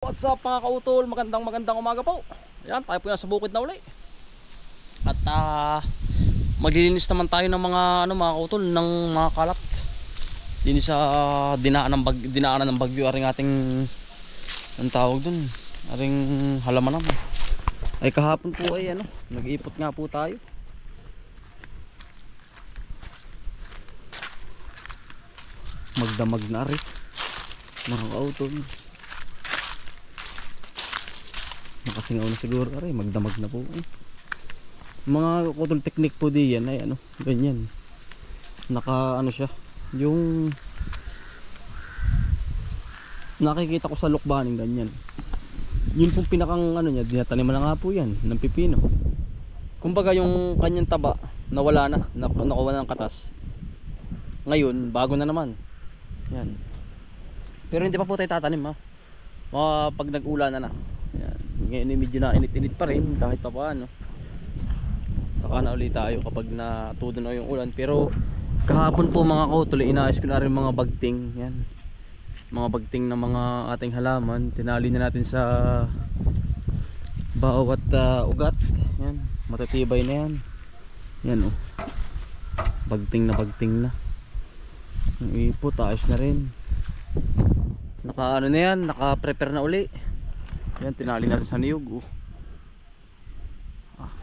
What's up mga kautol, magandang umaga po. Ayan, tayo po yan sa bukid na uli. At maglilinis naman tayo ng mga mga kautol, ng mga kalat. Dinis sa dinaanan ng bagyo aring ating ang tawag dun, aring halaman naman. Ay kahapon po ay nag-iipot nga po tayo. Magdamag na rin mga kautol. Nakasingaw na siguro aray, magdamag na po mga kautol. Technique po di yan ay ganyan, naka siya, yung nakikita ko sa lukbaning ganyan, yun pong pinakang niya, dinataniman na nga po yan ng pipino. Kumbaga yung kanyang taba nawala na, nakuha na ng katas. Ngayon bago na naman yan, pero hindi pa po tayo tatanim pag nag-ulan na yan. Ngayon medyo na init-init pa rin kahit pa paano. Saka na ulit tayo kapag natudo na yung ulan. Pero kahapon po mga kautol, inaayos ko na rin mga bagting yan, mga bagting ng mga ating halaman. Tinali na natin sa bawat ugat yan, matatibay na yan. Yan bagting na yung ipot, ayos na rin. Naka na yan, naka-prepare na uli. Yan, tinali natin sa niyog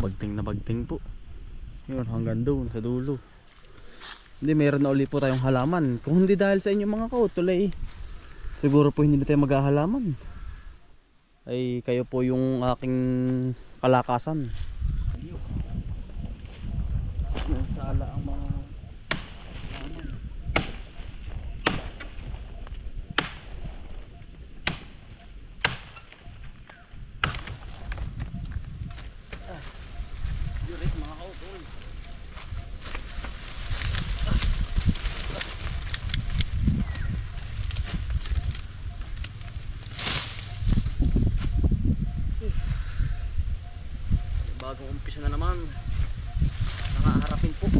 bagting po. Yun, hanggang doon sa dulo. Hindi, meron na uli po tayong halaman. Kung hindi dahil sa inyo mga kautol siguro po hindi na tayo maghahalaman. Ay kayo po yung aking kalakasan. Nasala ang mga bagong umpisa na naman, nakaharapin po.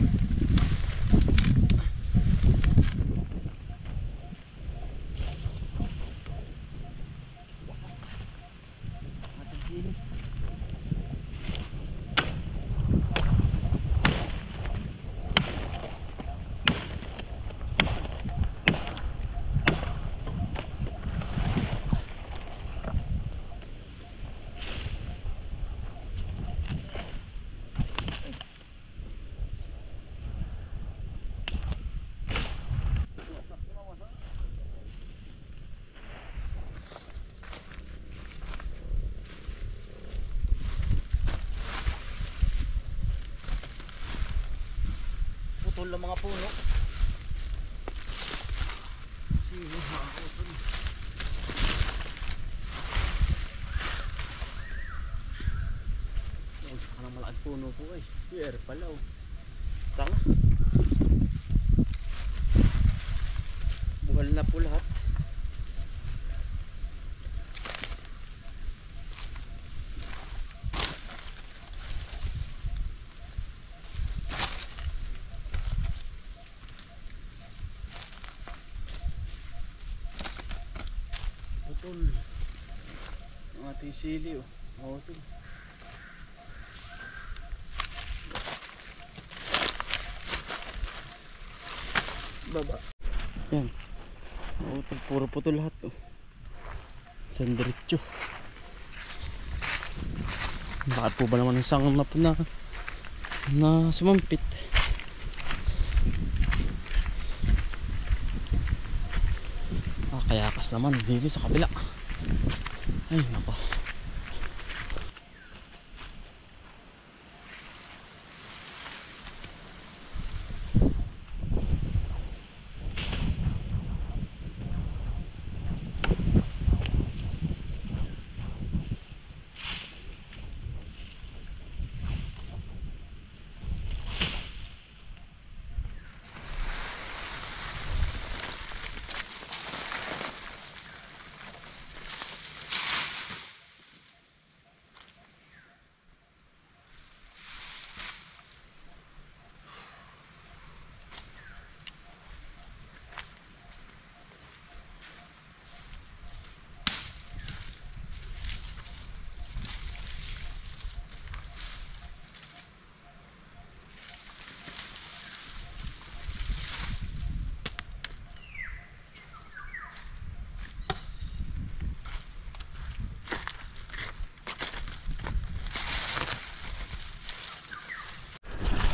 Putol ng mga puno kasi makakutol. Yan, parang malaking puno po here pala sanga, buhal na po lahat. Ang ating sili baba yan, puro putol lahat isang diretso. Bakit po ba naman isang na sumampit? Kayakas naman dito sa kabila. Ay nako.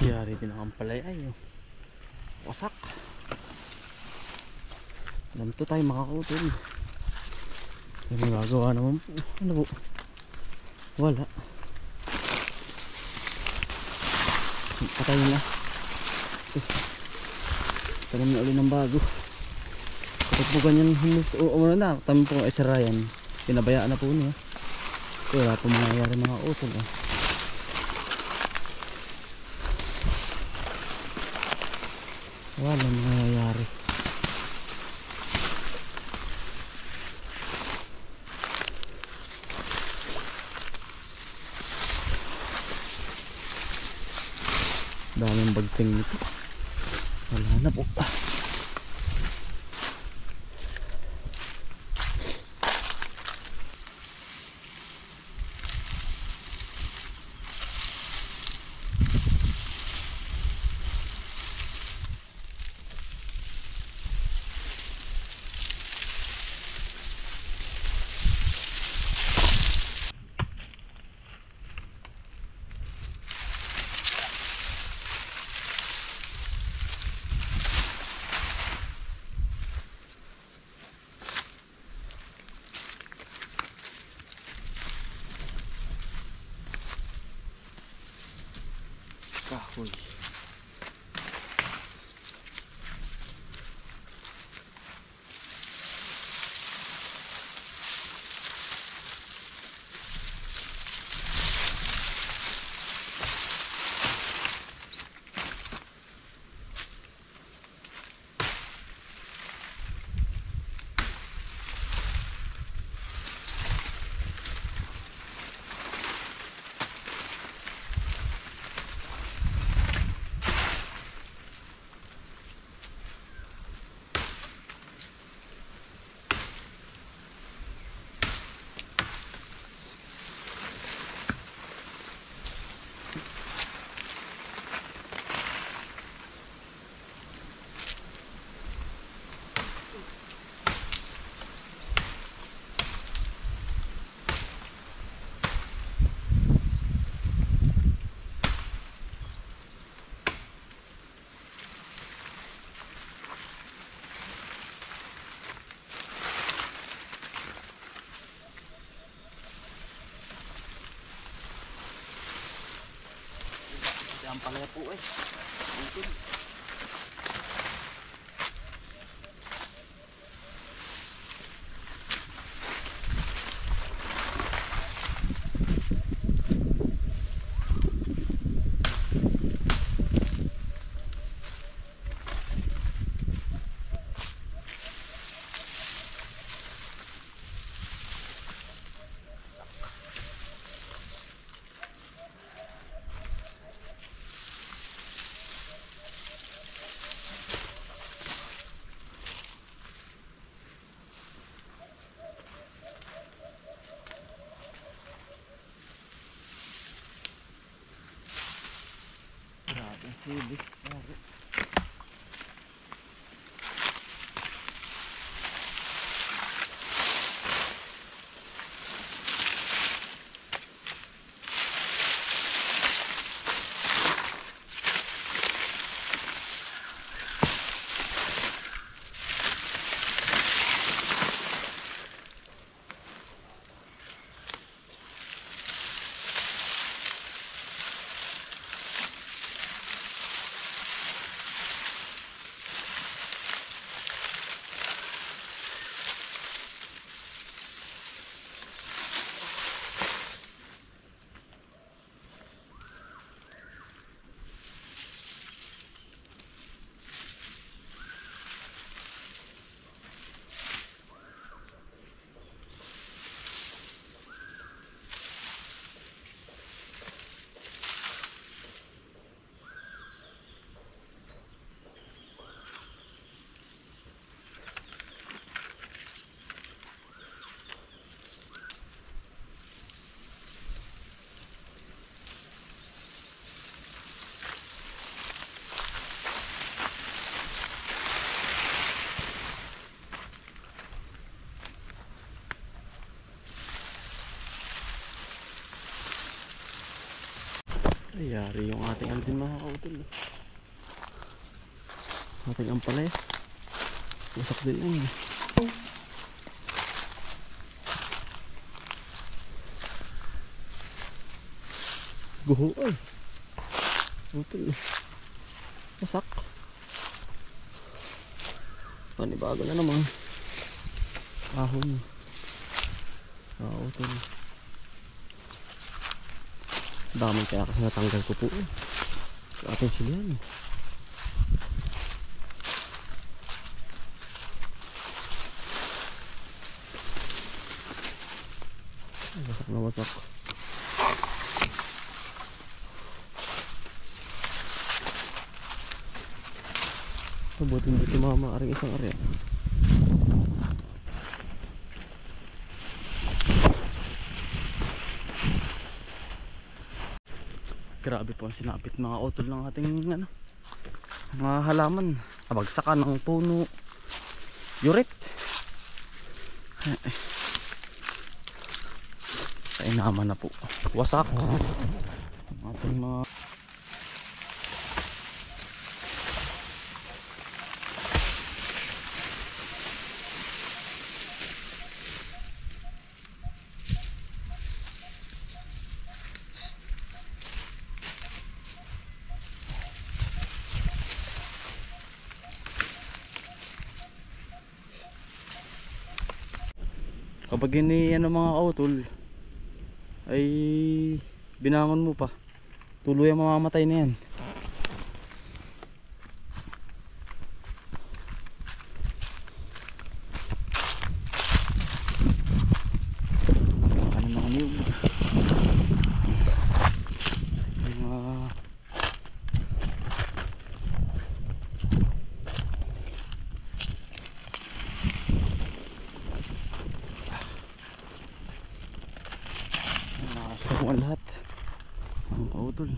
Yari din ang palay oh. Wasak. Ganito tayo makakutol. May magagawa naman po. Ano po? Wala. Patayin na. Tagal na ulit ng bago. Kapag po ganyan umuna na, tama po ay sarayan. Pinabayaan na po niya. Wala po mangyayari mga utol oh. Wala mangyayari. Daming bagting nito. Wala na po. Kahoy. Ang palaya po eh. Ito. Grabe. Ay, yari yung ating ano din mga kautol. Ating ampalaya. Wasak din lang. Guho ay. Utol. Wasak. Panibago na naman. Ahon. Utol. Dami kaya kasi natanggal ko po eh. Sa ating silihan. Wasak na wasak. Buti hindi tumama aring isang area. Grabe po ang sinapit mga utol ng ating ano, mga halaman. Abagsakan ng puno. Yurit. Kainaman na po. Wasak. Ang ating mga kapag ini ano mga kautol ay binangon mo pa, tuluyang mamamatay na yan. Ano na kami yung lahat ang kautol.